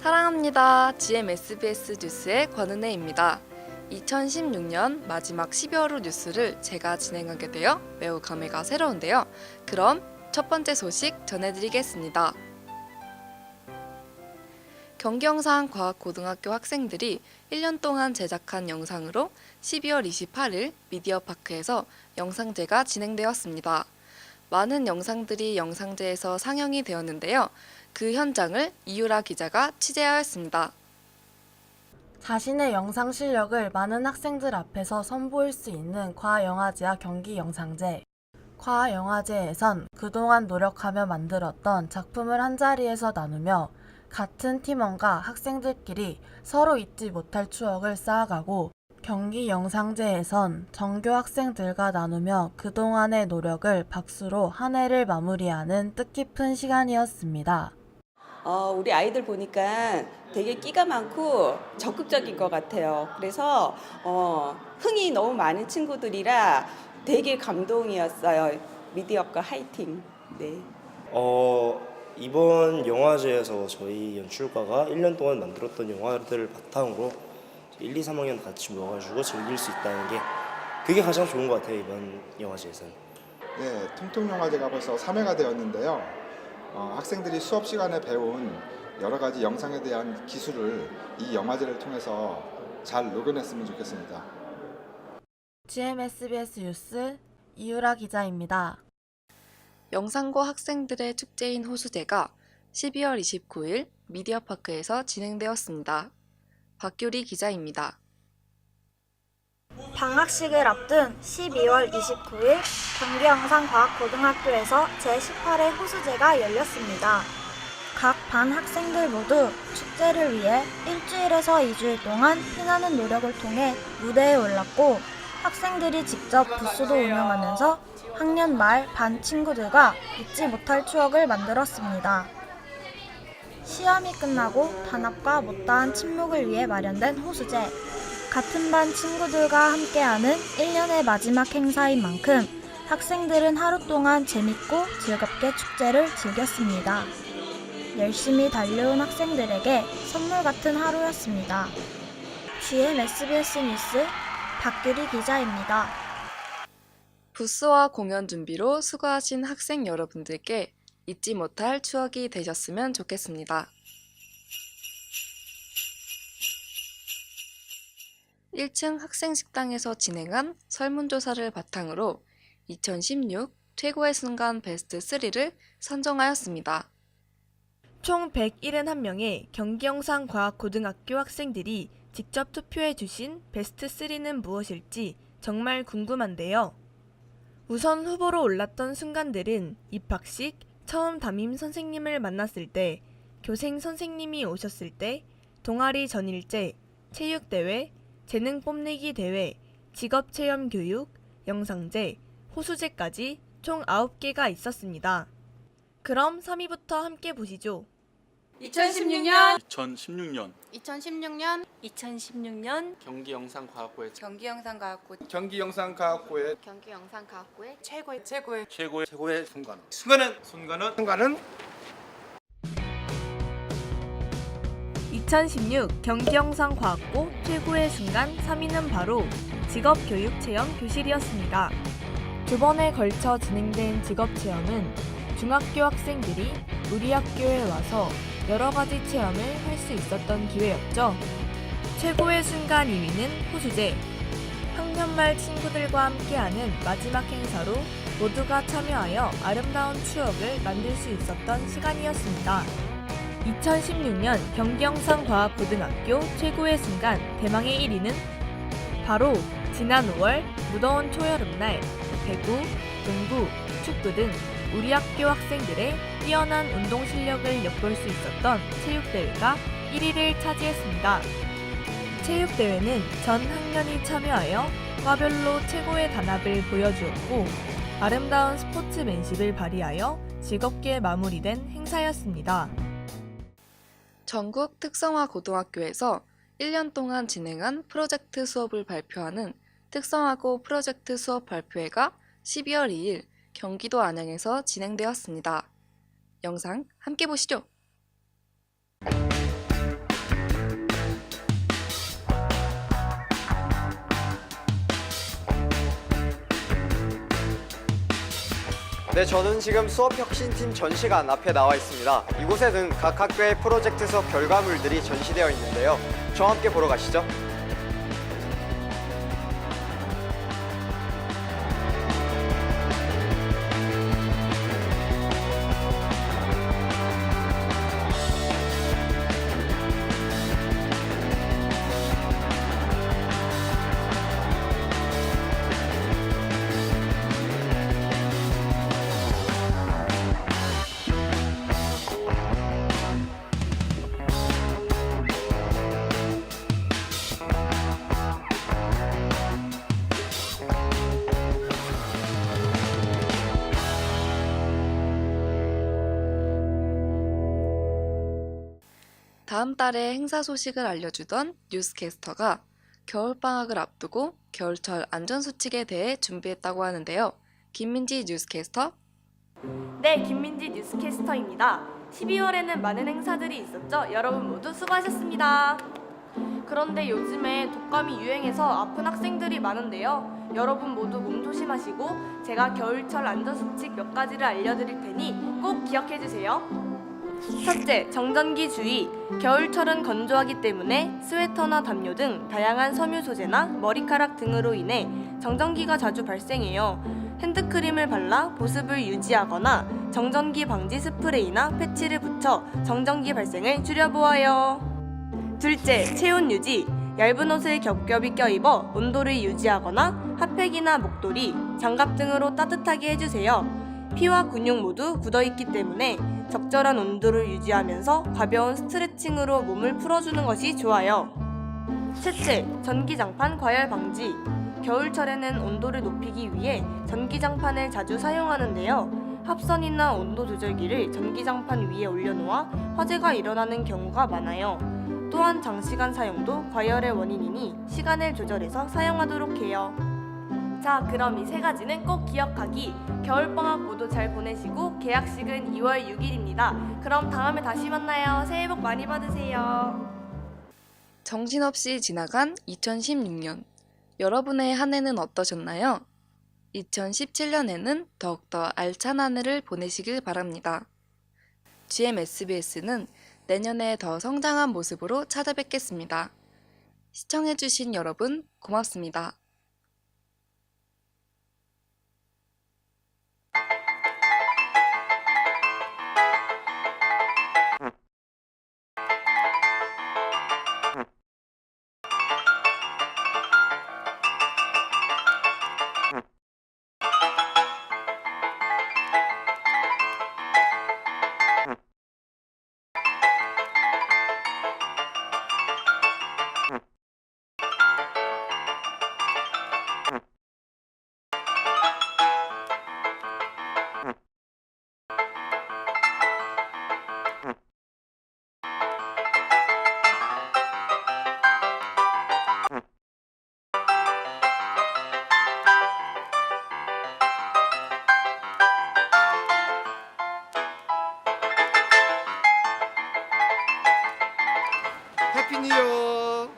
사랑합니다. GMSBS 뉴스의 권은혜입니다. 2016년 마지막 12월 뉴스를 제가 진행하게 되어 매우 감회가 새로운데요. 그럼 첫 번째 소식 전해드리겠습니다. 경기영상과학고등학교 학생들이 1년 동안 제작한 영상으로 12월 28일 미디어파크에서 영상제가 진행되었습니다. 많은 영상들이 영상제에서 상영이 되었는데요. 그 현장을 이유라 기자가 취재하였습니다. 자신의 영상 실력을 많은 학생들 앞에서 선보일 수 있는 과영화제와 경기영상제. 과영화제에선 그동안 노력하며 만들었던 작품을 한자리에서 나누며 같은 팀원과 학생들끼리 서로 잊지 못할 추억을 쌓아가고, 경기영상제에선 전교 학생들과 나누며 그동안의 노력을 박수로 한 해를 마무리하는 뜻깊은 시간이었습니다. 우리 아이들 보니까 되게 끼가 많고 적극적인 것 같아요. 그래서 흥이 너무 많은 친구들이라 되게 감동이었어요. 미디어과 화이팅. 네. 이번 영화제에서 저희 연출가가 1년 동안 만들었던 영화들을 바탕으로 1, 2, 3학년 같이 모여가지고 즐길 수 있다는 게 그게 가장 좋은 것 같아요, 이번 영화제에서는. 네, 통통영화제가 벌써 3회가 되었는데요. 학생들이 수업 시간에 배운 여러 가지 영상에 대한 기술을 이 영화제를 통해서 잘 녹여냈으면 좋겠습니다. GMSBS 뉴스 이유라 기자입니다. 영상고 학생들의 축제인 호수제가 12월 29일 미디어파크에서 진행되었습니다. 박규리 기자입니다. 방학식을 앞둔 12월 29일 경기영상과학고등학교에서 제18회 호수제가 열렸습니다. 각 반 학생들 모두 축제를 위해 일주일에서 2주일 동안 피나는 노력을 통해 무대에 올랐고, 학생들이 직접 부스도 운영하면서 학년 말 반 친구들과 잊지 못할 추억을 만들었습니다. 시험이 끝나고 단합과 못다한 침묵을 위해 마련된 호수제. 같은 반 친구들과 함께하는 1년의 마지막 행사인 만큼 학생들은 하루 동안 재밌고 즐겁게 축제를 즐겼습니다. 열심히 달려온 학생들에게 선물 같은 하루였습니다. GMSBS 뉴스 박규리 기자입니다. 부스와 공연 준비로 수고하신 학생 여러분들께 잊지 못할 추억이 되셨으면 좋겠습니다. 1층 학생식당에서 진행한 설문조사를 바탕으로 2016 최고의 순간 베스트 3를 선정하였습니다. 총 171명의 경기영상과학고등학교 학생들이 직접 투표해 주신 베스트 3는 무엇일지 정말 궁금한데요. 우선 후보로 올랐던 순간들은 입학식, 처음 담임 선생님을 만났을 때, 교생 선생님이 오셨을 때, 동아리 전일제, 체육대회, 재능 뽐내기 대회, 직업체험교육, 영상제, 호수제까지 총 9개가 있었습니다. 그럼 3위부터 함께 보시죠. 2016년 경기영상과학고의 최고의 순간은 2016 경기영상과학고 최고의 순간 3위는 바로 직업교육체험교실이었습니다. 2번에 걸쳐 진행된 직업체험은 중학교 학생들이 우리 학교에 와서 여러 가지 체험을 할 수 있었던 기회였죠. 최고의 순간 2위는 호수제. 학년 말 친구들과 함께하는 마지막 행사로 모두가 참여하여 아름다운 추억을 만들 수 있었던 시간이었습니다. 2016년 경기영상과학고등학교 최고의 순간 대망의 1위는 바로 지난 5월 무더운 초여름날 배구, 농구, 축구 등 우리 학교 학생들의 뛰어난 운동 실력을 엿볼 수 있었던 체육대회가 1위를 차지했습니다. 체육대회는 전 학년이 참여하여 과별로 최고의 단합을 보여주었고, 아름다운 스포츠맨십을 발휘하여 즐겁게 마무리된 행사였습니다. 전국 특성화 고등학교에서 1년 동안 진행한 프로젝트 수업을 발표하는 특성화고 프로젝트 수업 발표회가 12월 2일 경기도 안양에서 진행되었습니다. 영상 함께 보시죠. 네, 저는 지금 수업혁신팀 전시관 앞에 나와 있습니다. 이곳에는 각 학교의 프로젝트 수업 결과물들이 전시되어 있는데요. 저와 함께 보러 가시죠. 다음 달에 행사 소식을 알려주던 뉴스캐스터가 겨울방학을 앞두고 겨울철 안전수칙에 대해 준비했다고 하는데요. 김민지 뉴스캐스터. 네, 김민지 뉴스캐스터입니다. 12월에는 많은 행사들이 있었죠. 여러분 모두 수고하셨습니다. 그런데 요즘에 독감이 유행해서 아픈 학생들이 많은데요. 여러분 모두 몸 조심하시고 제가 겨울철 안전수칙 몇 가지를 알려드릴 테니 꼭 기억해주세요. 첫째, 정전기 주의. 겨울철은 건조하기 때문에 스웨터나 담요 등 다양한 섬유 소재나 머리카락 등으로 인해 정전기가 자주 발생해요. 핸드크림을 발라 보습을 유지하거나 정전기 방지 스프레이나 패치를 붙여 정전기 발생을 줄여보아요. 둘째, 체온 유지. 얇은 옷을 겹겹이 껴입어 온도를 유지하거나 핫팩이나 목도리, 장갑 등으로 따뜻하게 해주세요. 피와 근육 모두 굳어있기 때문에 적절한 온도를 유지하면서 가벼운 스트레칭으로 몸을 풀어주는 것이 좋아요. 셋째, 전기장판 과열 방지. 겨울철에는 온도를 높이기 위해 전기장판을 자주 사용하는데요. 합선이나 온도 조절기를 전기장판 위에 올려놓아 화재가 일어나는 경우가 많아요. 또한 장시간 사용도 과열의 원인이니 시간을 조절해서 사용하도록 해요. 자, 그럼 이 세 가지는 꼭 기억하기. 겨울방학 모두 잘 보내시고 개학식은 2월 6일입니다. 그럼 다음에 다시 만나요. 새해 복 많이 받으세요. 정신없이 지나간 2016년. 여러분의 한 해는 어떠셨나요? 2017년에는 더욱더 알찬 한 해를 보내시길 바랍니다. GMSBS는 내년에 더 성장한 모습으로 찾아뵙겠습니다. 시청해주신 여러분 고맙습니다. 해피 뉴 이어.